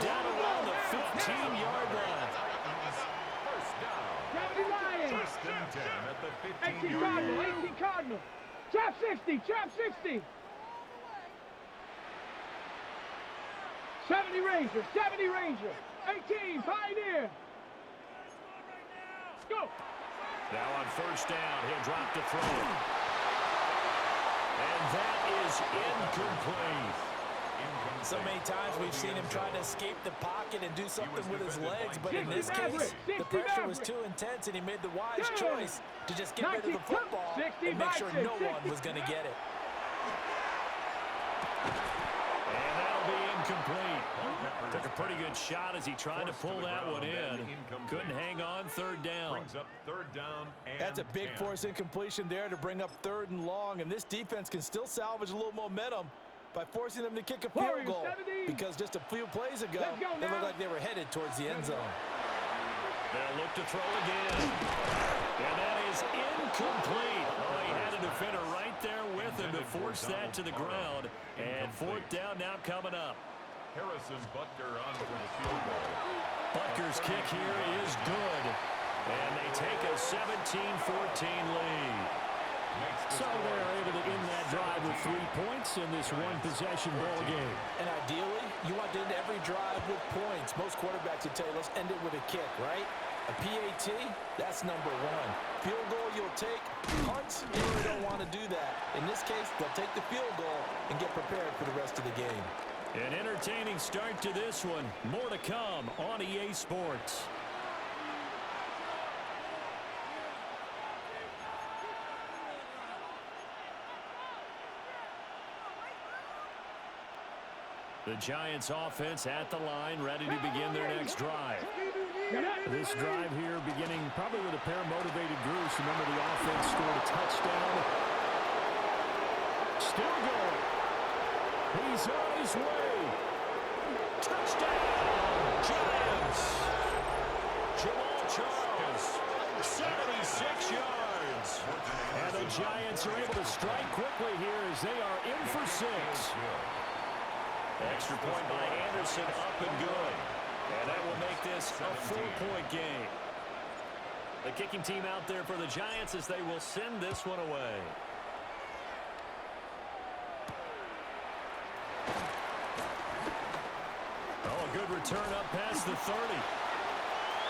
down around the 15-yard line. First and 10 at the 15-yard line. 18 Cardinal. Trap 60, trap 60. 70 Ranger, 70 Ranger. 18, Pioneer. Go. Now on first down, he'll drop to throw. And that is incomplete. So many times we've seen him try to escape the pocket and do something with his legs, but in this case, the pressure was too intense, and he made the wise choice to just get rid of the football and make sure no one was going to get it. And that'll be incomplete. Took a pretty good shot as he tried to pull that one in. Couldn't hang on third down. Brings up third down and That's a big force incompletion there to bring up third and long, and this defense can still salvage a little momentum by forcing them to kick a field goal, because just a few plays ago, they looked like they were headed towards the end zone. They'll look to throw again. And that is incomplete. Oh, he had a defender right there with him to force that to the ground. And fourth down now coming up. Harrison Butker on for the field goal. Butker's kick here is good. And they take a 17-14 lead. So they're able to end that drive with 3 points in this one-possession ball game. And ideally, you want to end every drive with points. Most quarterbacks would tell you, let's end it with a kick, right? A PAT, that's number one. Field goal you'll take. Punts, you really don't want to do that. In this case, they'll take the field goal and get prepared for the rest of the game. An entertaining start to this one. More to come on EA Sports. The Giants offense at the line, ready to begin their next drive. This drive here beginning probably with a pair of motivated groups. Remember, the offense scored a touchdown. Still going. He's on his way. Touchdown, Giants. Jamal Charles, 76 yards. And the Giants are able to strike quickly here as they are in for 6. Extra point by Anderson, up and good. And that will make this a 4-point game. The kicking team out there for the Giants as they will send this one away. Oh, a good return up past the 30.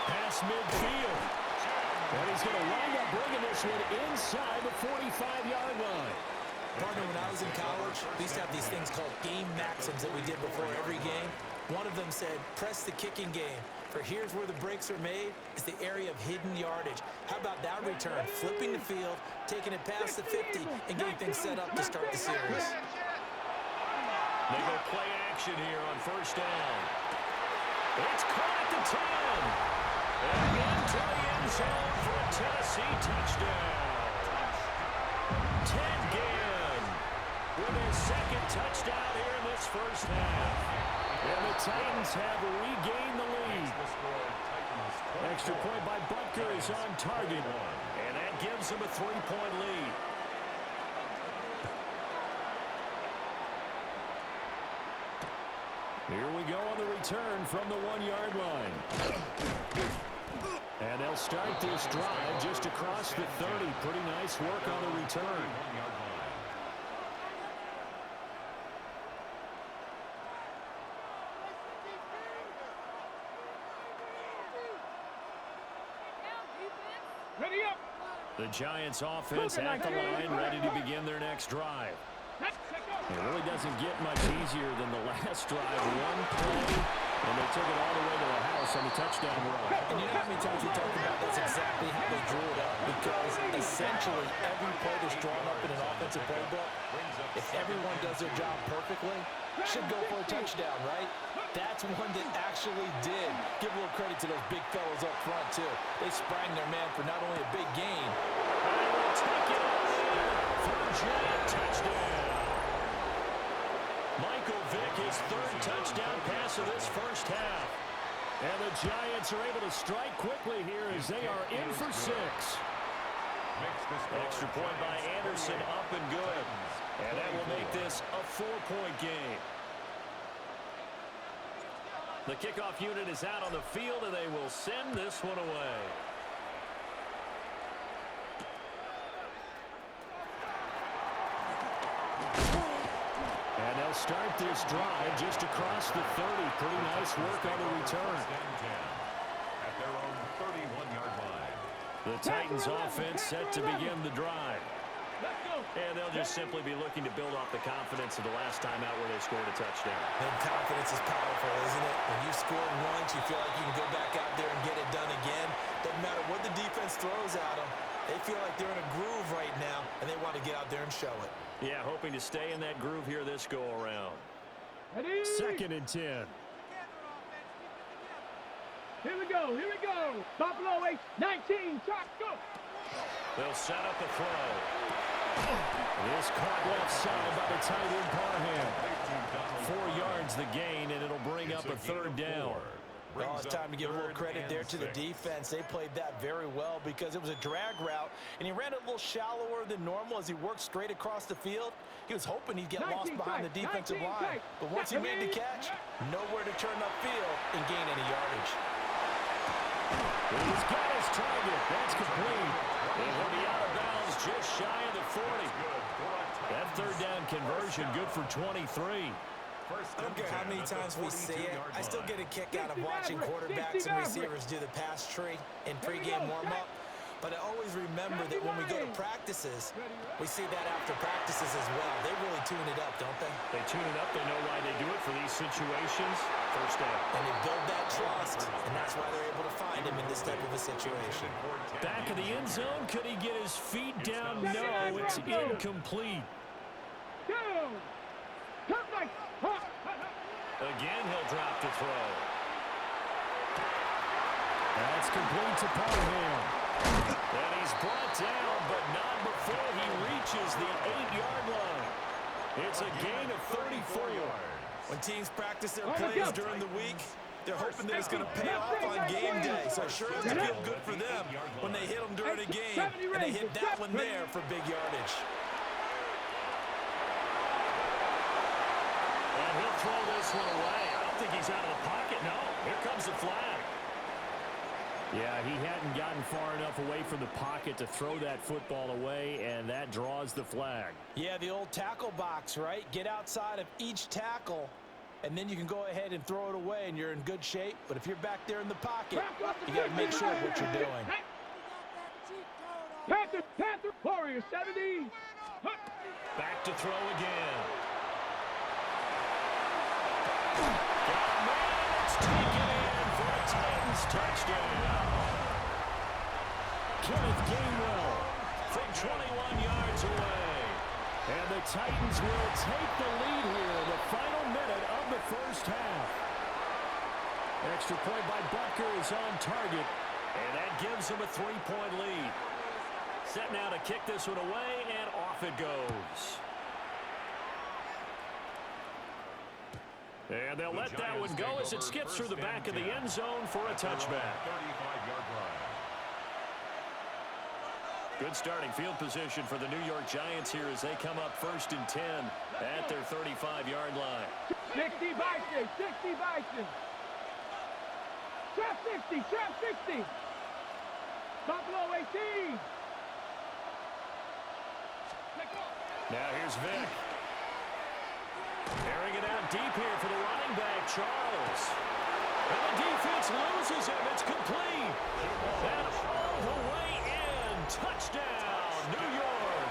Past midfield. And he's going to wind up bringing this one inside the 45-yard line. Partner, when I was in college, we used to have these things called game maxims that we did before every game. One of them said, press the kicking game. For here's where the breaks are made. It's the area of hidden yardage. How about that return? Flipping the field, taking it past the 50, and getting things set up to start the series. They go play action here on first down. It's caught at the 10. And into the end zone for a Tennessee touchdown. Ted Ginn with his second touchdown here in this first half. And the Titans have regained the lead. Extra point by Butker is on target. And that gives them a 3-point lead. Here we go on the return from the 1-yard line. And they'll start this drive just across the 30. Pretty nice work on the return. Ready up. The Giants offense at the line, ready to begin their next drive. It really doesn't get much easier than the last drive. One play, and they took it all the way to the house on the touchdown run. And you know how many times we talked about that's exactly how they drew it up, because essentially every play that's drawn up in an offensive playbook, if everyone does their job perfectly, should go for a touchdown, right? That's one that actually did. Give a little credit to those big fellas up front, too. They sprang their man for not only a big gain. Take it for a giant touchdown. Michael Vick, his third touchdown pass of this first half. And the Giants are able to strike quickly here as they are in for 6. Extra point by Anderson, up and good. And that will make this a 4-point game. The kickoff unit is out on the field, and they will send this one away. And they'll start this drive just across the 30. Pretty nice work on the return. At their own 31-yard line. The Titans offense set to begin the drive. And they'll just simply be looking to build off the confidence of the last time out where they scored a touchdown. And confidence is powerful, isn't it? When you score once, you feel like you can go back out there and get it done again. Doesn't matter what the defense throws at them. They feel like they're in a groove right now, and they want to get out there and show it. Yeah, hoping to stay in that groove here this go-around. 2nd and 10. Here we go, here we go. Buffalo 19, shot, go. They'll set up the throw. This caught left side by the tight end Parham. 4 yards the gain, and it'll bring up a 3rd down. Oh, it's time to give a little credit there to the defense. They played that very well because it was a drag route, and he ran it a little shallower than normal as he worked straight across the field. He was hoping he'd get lost behind the defensive line. But once he made the catch, nowhere to turn upfield and gain any yardage. He's got his target. That's complete. And he'll be out of bounds just shy of the 40. That 3rd down conversion good for 23. I don't care how many times we see it, I still get a kick out of watching quarterbacks and receivers do the pass tree in pregame warm-up. But I always remember that when we go to practices, we see that after practices as well. They really tune it up, don't they? They tune it up. They know why they do it for these situations. First down. And they build that trust, and that's why they're able to find him in this type of a situation. Back of the end zone. Could he get his feet down? No, it's incomplete. Again, he'll drop to throw. That's complete to Parham. And he's brought down, but not before he reaches the 8-yard line. It's a gain of 34. When teams practice their plays during the week, they're hoping that it's going to pay off on game day. So it sure has to feel good for them when they hit them during a game, and they hit that one there for big yardage. And he'll throw this one away. I don't think he's out of the pocket. No, here comes the flag. Yeah, he hadn't gotten far enough away from the pocket to throw that football away, and that draws the flag. Yeah, the old tackle box, right? Get outside of each tackle, and then you can go ahead and throw it away, and you're in good shape. But if you're back there in the pocket, you got to make sure of what you're doing. Panther, Warrior 70. Back to throw again. Got a man. It's taken in for a Titans touchdown. Kenneth Gainwell from 21 yards away. And the Titans will take the lead here in the final minute of the first half. Extra point by Butker is on target, and that gives them a 3-point lead. Set now to kick this one away, and off it goes. And they'll let that one go as it skips through the back of the end zone for a touchback. 35-yard line. Good starting field position for the New York Giants here as they come up 1st and 10 at their 35-yard line. 60 Bison, 60 Bison. Trap 60. Buffalo 18. Now here's Vic. Carrying it out deep here for the running back, Charles. And the defense loses him. It's complete. And all the way in. Touchdown, New York.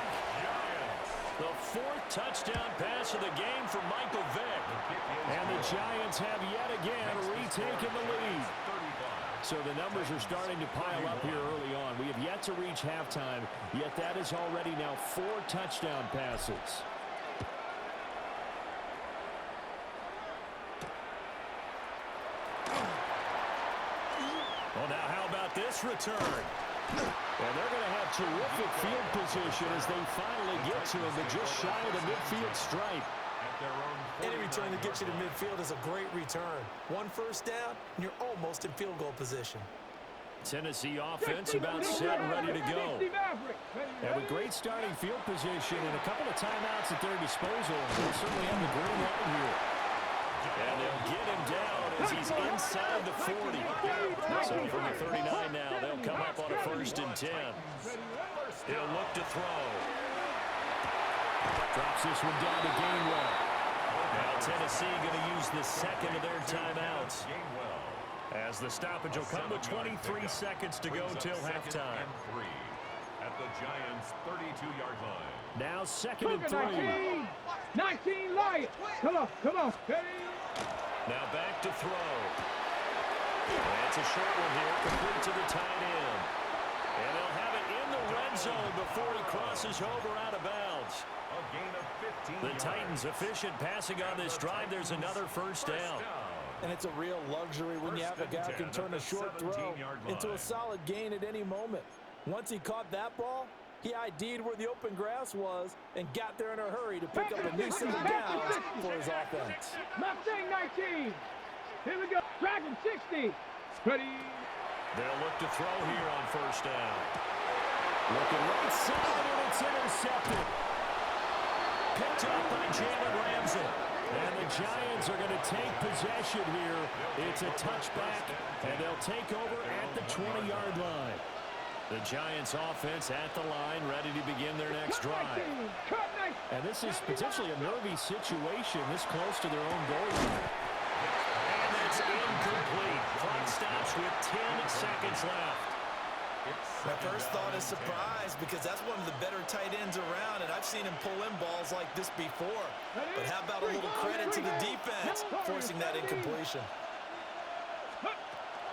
The 4th touchdown pass of the game for Michael Vick. And the Giants have yet again retaken the lead. So the numbers are starting to pile up here early on. We have yet to reach halftime, yet that is already now 4 touchdown passes. Well, now how about this return? Well, they're going to have terrific field position as they finally get to him, but just shy of the midfield stripe. Any return that gets you to midfield is a great return. 1 first down, and you're almost in field goal position. Tennessee offense about set and ready to go. Have a great starting field position and a couple of timeouts at their disposal. They certainly have the green light here. And they'll get him down as he's inside the 40. So from the 39 now, they'll come up on a 1st and 10. He'll look to throw. Drops this one down to Gainwell. Now Tennessee going to use the second of their timeouts, as the stoppage will come with 23 seconds to go till halftime. At the Giants' 32-yard line. Now 2nd and 3. 19 Lions. Come on, come on. Now back to throw. That's a short one here, complete to the tight end. And they'll have it in the red zone before he crosses over out of bounds. A gain of 15 The Titans efficient passing on this drive. There's another 1st down. And it's a real luxury when you have a guy who can turn a short throw into a solid gain at any moment. Once he caught that ball, he ID'd where the open grass was and got there in a hurry to pick up a new set of downs for his offense. Mustang 19. Here we go. Dragon 60. Ready. They'll look to throw here on 1st down. Looking right side, and it's intercepted. Picked up by Jalen Ramsey. And the Giants are going to take possession here. It's a touchback, and they'll take over at the 20-yard line. The Giants offense at the line, ready to begin their next drive. And this is potentially a nervy situation this close to their own goal line. And that's incomplete. Clock stops with 10 seconds left. My first thought is surprise, because that's one of the better tight ends around, and I've seen him pull in balls like this before. But how about a little credit to the defense forcing that incompletion?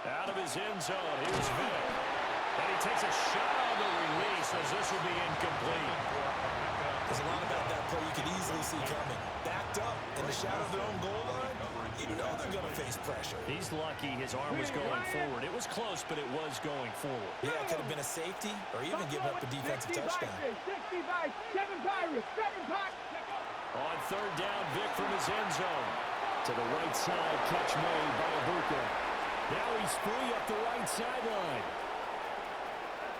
Out of his end zone, here's Vick. And he takes a shot on the release as this will be incomplete. There's a lot about that play you could easily see coming. Backed up in the shadow of their own goal line, you know they're going to face pressure. He's lucky his arm was going forward. It was close, but it was going forward. Yeah, it could have been a safety or even giving up a defensive touchdown. 60 by 7 Pirates. 7 Pirates. On 3rd down, Vick from his end zone. To the right side, catch made by Ibuka. Now he's free up the right sideline.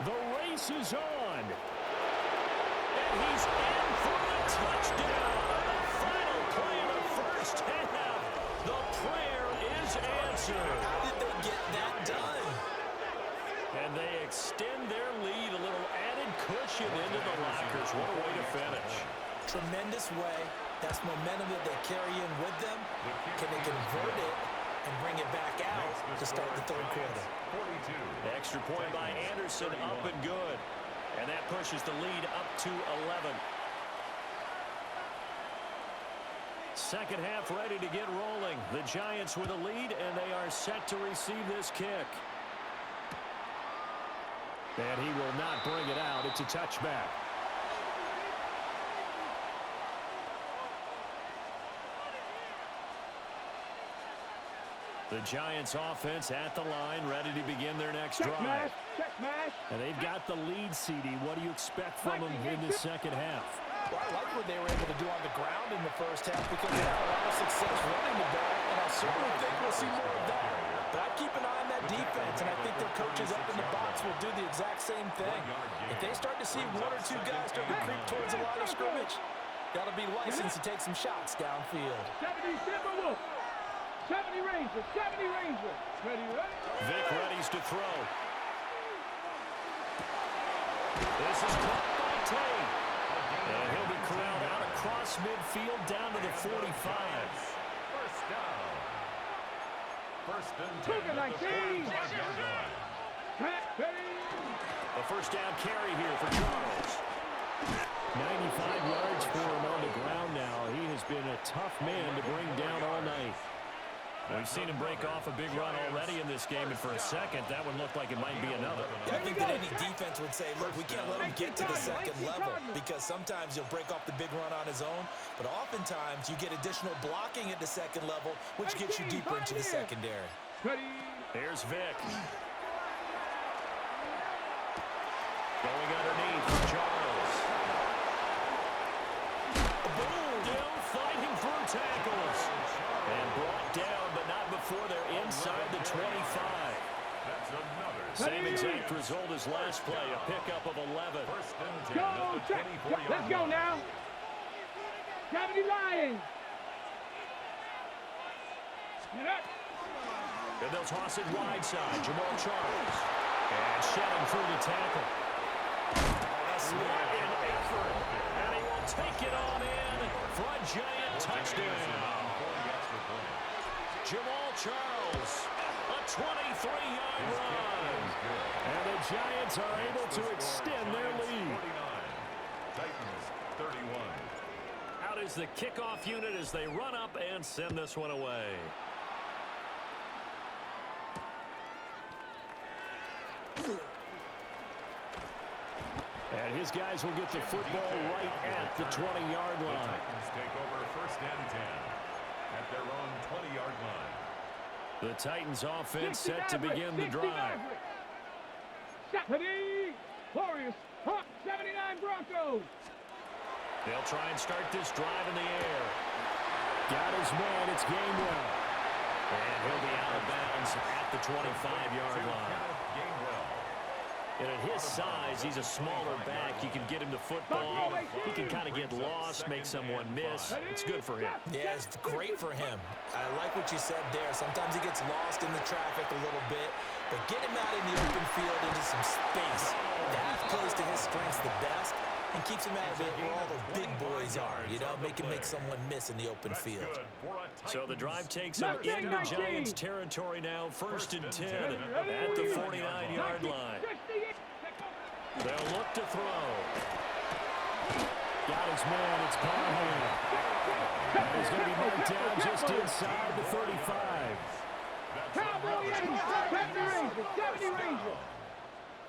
The race is on. And he's in for the touchdown on the final play of the 1st half. The prayer is answered. How did they get that done? And they extend their lead, a little added cushion into the lockers. What a way to finish. Tremendous way. That's momentum that they carry in with them. Can they convert it and bring it back out to start the 3rd quarter? 42. Extra point by Anderson, up and good. And that pushes the lead up to 11. Second half ready to get rolling. The Giants with a lead, and they are set to receive this kick. And he will not bring it out. It's a touchback. The Giants offense at the line, ready to begin their next drive. Check mash. And they've got the lead, CD. What do you expect from them in the second half? Well, I like what they were able to do on the ground in the 1st half because they had a lot of success running the ball, and I certainly think we'll see more of that. But I'd keep an eye on that defense, and I think their coaches up in the box will do the exact same thing. If they start to see 1 or 2 guys start to creep towards the line of scrimmage, that'll be licensed to take some shots downfield. 70 Timberwolf. 70 Rangers. 70 Rangers. Ready, ready. Vick readies to throw. This is caught by Tate. And he'll be corralled out across midfield down to the 45. 1st down. 1st and 10 Cougar at the 45-yard line. A 1st down carry here for Charles. 95 yards for him on the ground now. He has been a tough man to bring down all night. We've seen him break off a big run already in this game, and for a second, that one looked like it might be another. Yeah, I think that any defense would say, look, we can't let him get to the 2nd level because sometimes he'll break off the big run on his own, but oftentimes you get additional blocking at the 2nd level, which gets you deeper into the secondary. Here's Vick. Going underneath for Charles. Boom! Still fighting for tackles. And brought down, but not before they're inside the 25. That's another. Same exact result as last play, a pickup of 11. 1st and 10 Go, at the check. 24-yard Let's go line. now. 70 Lions. Get up. And they'll toss it wide side. Jamal Charles. And shedding through the tackle. What an effort. And he will take it on in for a giant touchdown. Jamal Charles, a 23-yard run. And the Giants are able to extend their lead. Titans 31. Out is the kickoff unit as they run up and send this one away. And his guys will get the football right at the 20-yard The line. Titans take over first and 10 at their own 20-yard line. The Titans offense set to begin the drive. 70 Warriors, 79 Broncos. They'll try and start this drive in the air. Got his man, it's Gainwell. And he'll be out of bounds at the 25-yard line. And at his size, he's a smaller back. You can get him the football. He can kind of get lost, make someone miss. It's good for him. Yeah, it's great for him. I like what you said there. Sometimes he gets lost in the traffic a little bit, but get him out in the open field into some space. That plays to his strengths the best and keeps him out of it where all the big boys are, you know, make him make someone miss in the open field. So the drive takes him into Giants territory now, first and 10 at the 49-yard line. They'll look to throw. Got his man, it's Parham. And he's going to be marked down just inside the 35. Cowboy 80, 70 Rangers.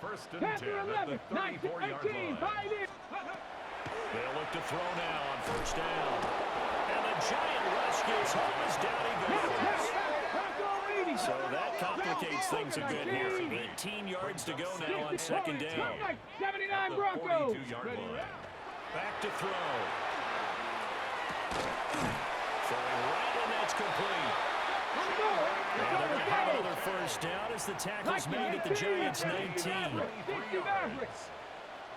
First and 10 at the 34-yard line. They'll look to throw now on first down. And the Giant rescues home as down he goes. So that complicates things a bit here. 18 yards to go now on second down. 79 Broncos. 42-yard line. Back to throw. Throwing right, and that's complete. And they're going to have another first down as the tackle's made at the Giants' 19.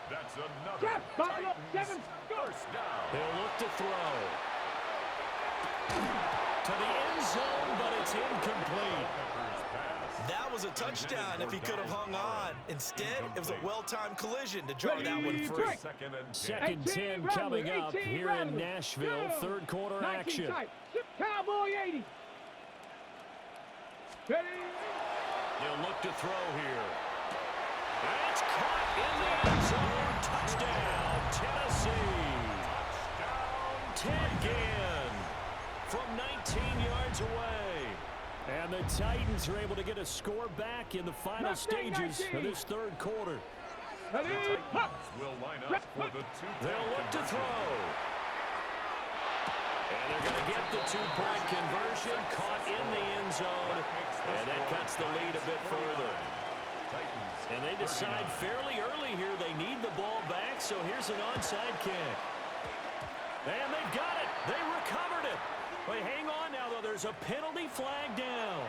That's another Titans first down. They'll look to throw. To the end zone, but it's incomplete. That was a touchdown if he could have hung on. Instead, it was a well-timed collision to draw that one free. Second 10 coming up here in Nashville. Third quarter action. Cowboy 80. Ready? They'll look to throw here. That's caught in the end zone. Touchdown, Tennessee. Ted Ginn from 19 yards away. And the Titans are able to get a score back in the final stages of this third quarter. The Titans will line up for the two-point They'll look to throw. And they're going to get the two-point conversion, caught in the end zone. And that cuts the lead a bit further. And they decide fairly early here they need the ball back, so here's an onside kick. And they've got it. They recovered it. But hang on now, though. There's a penalty flag down.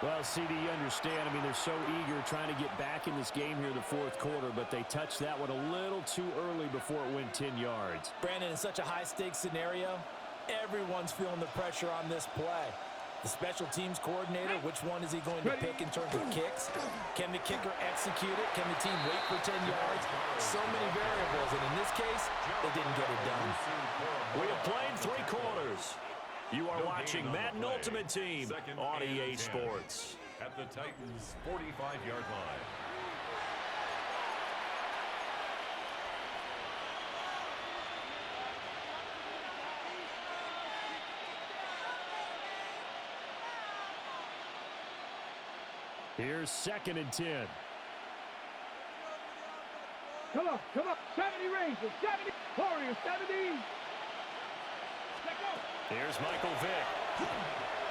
Well, CD, you understand. I mean, they're so eager trying to get back in this game here in the fourth quarter, but they touched that one a little too early before it went 10 yards. Brandon, in such a high-stakes scenario, everyone's feeling the pressure on this play. The special teams coordinator, which one is he going to pick in terms of kicks? Can the kicker execute it? Can the team wait for 10 yards? So many variables, and in this case, they didn't get it done. We have played 3 quarters. You are watching Madden Ultimate Team on EA Sports. At the Titans' 45-yard line. Here's second and 10. Come on. 70 Rangers, 70 Warriors, 70. Let go. Here's Michael Vick.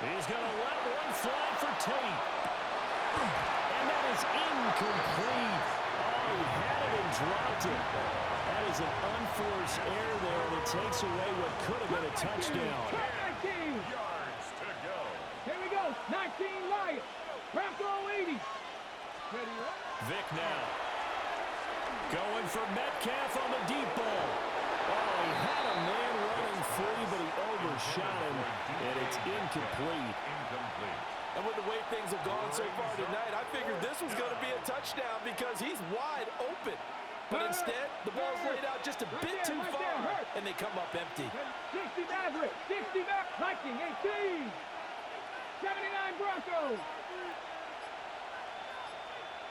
He's going to let one fly for Tate. And that is incomplete. Oh, he had it and dropped it. That is an unforced error there, and it takes away what could have been a touchdown. 19 Yards to go. Here we go. 19 Lions. Bronco 80. Ready, Vick now. Going for Metcalf on the deep ball. Oh, he had a man running free, but he overshot him, and it's incomplete. And And with the way things have gone so far tonight, I figured this was going to be a touchdown because he's wide open. But instead, the ball's laid out just a bit too far, and they come up empty. 60 Maverick, 60 Maverick, Viking, 18. 79 Broncos.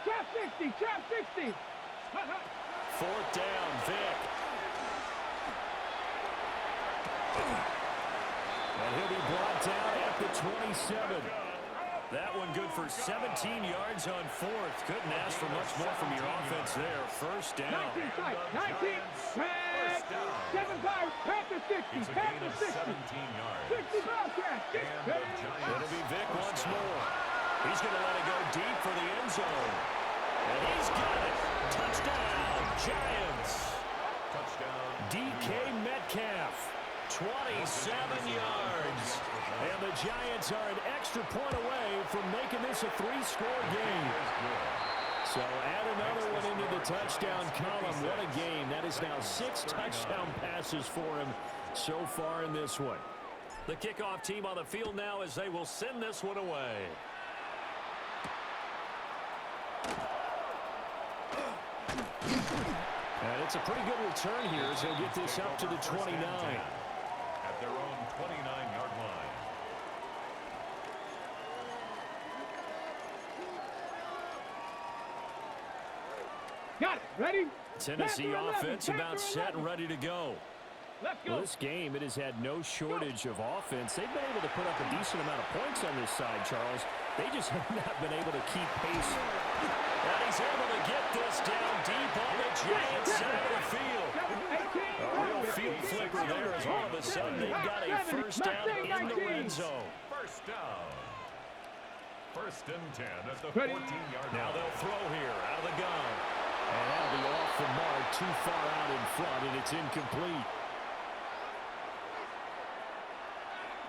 Trap 60, trap 60. Fourth down, Vic. And he'll be brought down at the 27. That one good for 17 yards on fourth. Couldn't ask for much more from your offense there. First down. 19 strike, 19. Tag. 7 Pirates, Panthers 60, Panthers 60. 60 Bobcats, 60. It'll be Vic once more. He's going to let it go deep for the end zone. And he's got it. Touchdown, Giants. Touchdown. DK Metcalf, 27 yards. And the Giants are an extra point away from making this a 3-score game. So add another one into the touchdown column. What a game. That is now 6 touchdown passes for him so far in this one. The kickoff team on the field now as they will send this one away. And it's a pretty good return here as he'll get this up to the 29. At their own 29-yard line. Got it, ready? Tennessee offense about set and ready to go. Let's go. Well, this game, it has had no shortage of offense. They've been able to put up a decent amount of points on this side, Charles. They just have not been able to keep pace. And he's able to get this down deep on the Giants side of the field. A real field flipper there as all of a sudden they've got a first down in the red zone. First down. First and 10 at the 14-yard line. Now they'll throw here out of the gun. And that'll be off the mark, too far out in front, and it's incomplete.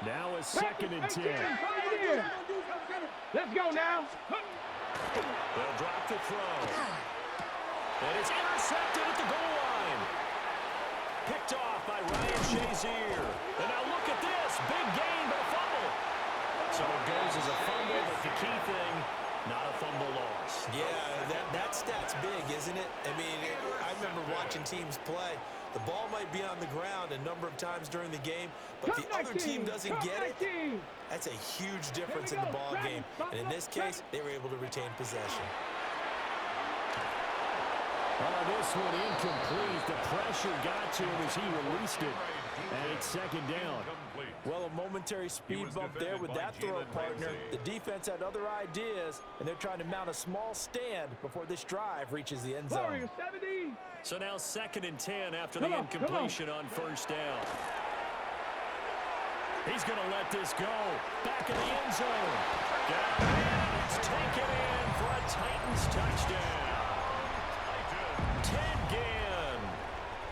Now a second and 10. Let's go now. They'll drop the throw. And it's intercepted at the goal line. Picked off by Ryan Shazier. And now look at this. Big gain, but a fumble. So it goes as a fumble, but the key thing, not a fumble loss. Yeah, that stat's big, isn't it? I mean, I remember watching teams play. The ball might be on the ground a number of times during the game, but the other team doesn't get it. That's a huge difference in the ball game. And in this case, they were able to retain possession. This one incomplete. The pressure got to him as he released it. And it's second down. Well, a momentary speed bump there with that throw partner. The defense had other ideas, and they're trying to mount a small stand before this drive reaches the end zone. So now second and 10 after the incompletion on first down. He's going to let this go. Back in the end zone. Got it. It's taken in for a Titans touchdown. 10 Ginn.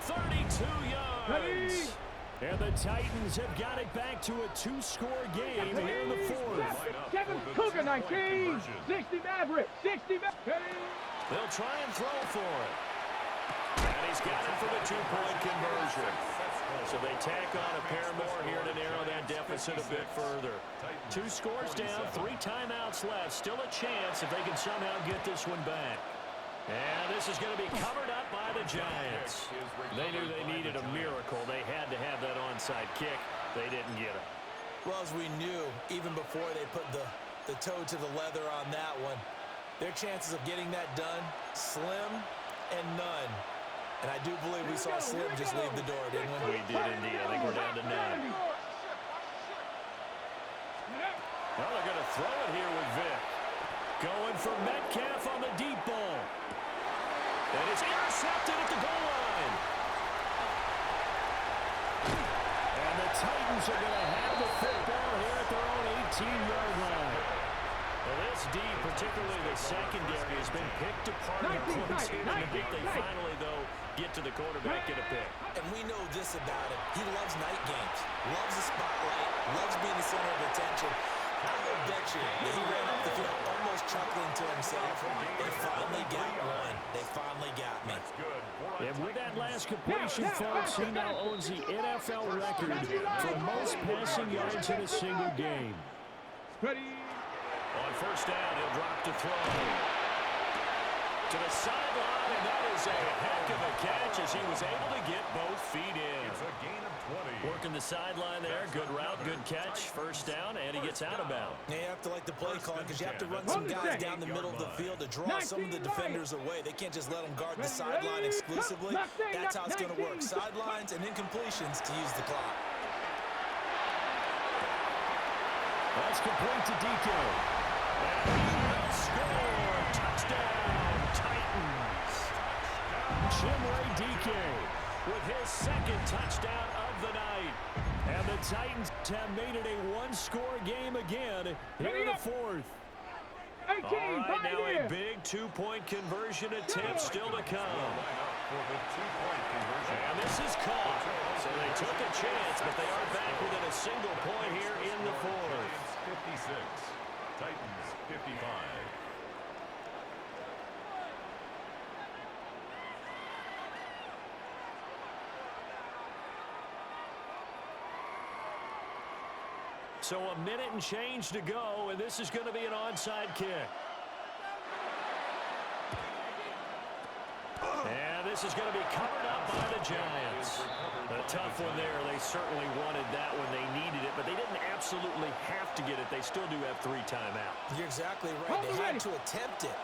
32 yards. And the Titans have got it back to a 2-score game here in the fourth. 7 Cougar 19. 60 Maverick. 60 Maverick. They'll try and throw for it. And he's got it for the 2-point conversion. So they tack on a pair more here to narrow that deficit a bit further. 2 scores down, 3 timeouts left. Still a chance if they can somehow get this one back. And this is going to be covered up by the Giants. They knew they needed a miracle. They had to have that onside kick. They didn't get it. Well, as we knew, even before they put the toe to the leather on that one, their chances of getting that done, slim and none. And I do believe we saw Slim just leave the door, didn't we? We did indeed. I think we're down to none. Well, they're going to throw it here with Vic. Going for Metcalf on the deep ball. And it's intercepted at the goal line. And the Titans are going to have the football here at their own 18-yard line. Well, this D, particularly the secondary, has been picked apart. They finally, though, get to the quarterback, get a pick. And we know this about him. He loves night games, loves the spotlight, loves being the center of attention. I will bet you that he ran off the field almost chuckling to himself. They finally got one. They finally got me. And with that last completion, folks, he now owns the NFL record for most passing yards in a single game. Ready? On first down, he'll drop to throw. To the sideline, and that is a heck of a catch as he was able to get both feet in. It's a gain of 20. Working the sideline there. Good route, good catch. First down, and he gets out of bounds. You have to like the play call because you have to run some guys down the middle of the field to draw some of the defenders away. They can't just let them guard the sideline exclusively. That's how it's going to work. Sidelines and incompletions to use the clock. That's complete to DK. And he will score. Touchdown, Titans. Jim Ray DK with his second touchdown of the night. And the Titans have made it a one-score game again here in the fourth. All right, now a big two-point conversion attempt still to come. And this is caught. So they took a chance, but they are back within a single point here in the fourth. 56. Titans 55. So a minute and change to go, and this is going to be an onside kick. And this is going to be covered up by the Giants. A tough one there. They certainly wanted that when they needed it, but they didn't absolutely have to get it. They still do have 3 timeouts. You're exactly right. They had to attempt it.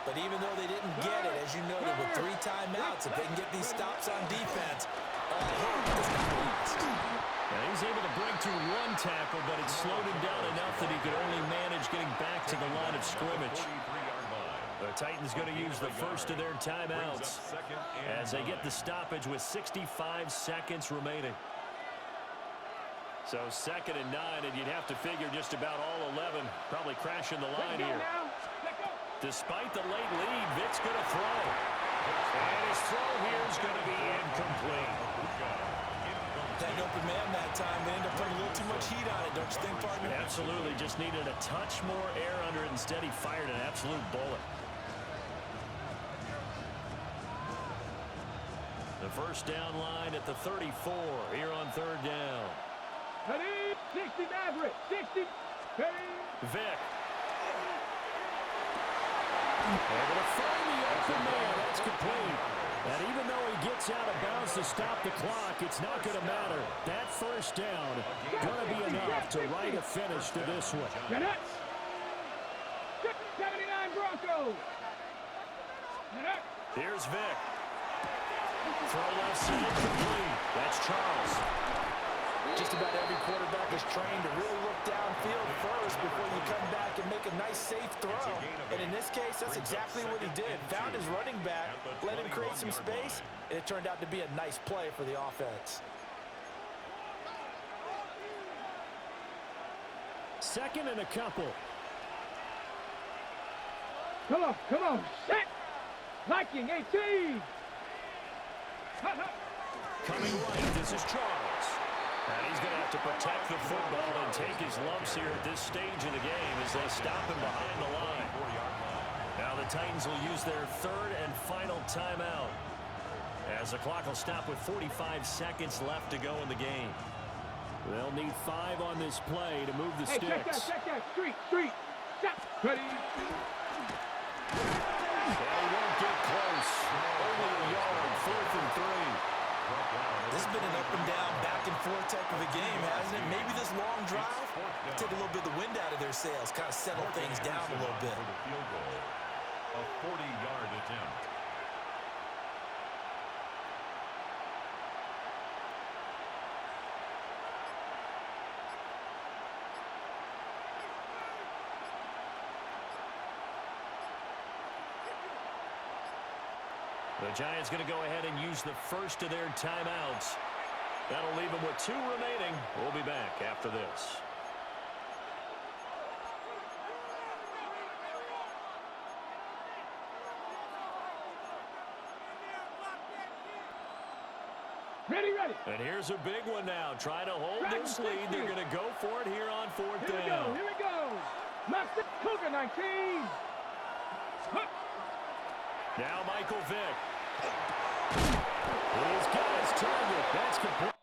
But even though they didn't get it, as you noted, with 3 timeouts, if they can get these stops on defense, all hope is not lost. Now he's able to break through 1 tackle, but it slowed him down enough that he could only manage getting back to the line of scrimmage. The Titans going to use the first of their timeouts as they get the stoppage with 65 seconds remaining. So 2nd and 9, and you'd have to figure just about all 11 probably crashing the line here. Despite the late lead, Vic's going to throw. And his throw here is going to be incomplete. That open man that time, they ended up putting a little too much heat on it, don't you think, partner? Absolutely. Just needed a touch more air under it. Instead, he fired an absolute bullet. The first down line at the 34 here on 3rd down. 60 Maverick, 60. Vic. Able to find the open man. That's complete. And even though he gets out of bounds to stop the clock, it's not going to matter. That first down going to be enough to write a finish to this one. 79 Broncos. Here's Vic. Throw left side complete. That's Charles. Just about every quarterback is trained to really look downfield first before you come back and make a nice, safe throw. And in this case, that's exactly what he did. Found his running back, let him create some space, and it turned out to be a nice play for the offense. 2nd and a couple. Come on, set. Liking 18. Coming right, this is Charles. And he's going to have to protect the football and take his lumps here at this stage of the game as they stop him behind the line. Now the Titans will use their 3rd and final timeout as the clock will stop with 45 seconds left to go in the game. They'll need 5 on this play to move the sticks. Check that. Street. Stop. Ready. They won't get close. Only a yard, 4th and 3. This has been an up and down, back and forth type of a game, hasn't it? Maybe this long drive take a little bit of the wind out of their sails, kind of settle things down a little bit. A 40-yard attempt. The Giants going to go ahead and use the first of their timeouts. That'll leave them with 2 remaining. We'll be back after this. Ready. And here's a big one now. Trying to hold this lead. They're going to go for it here on 4th down. Here we go. Cougar 19. Now Michael Vick. He's got his target. That's complete.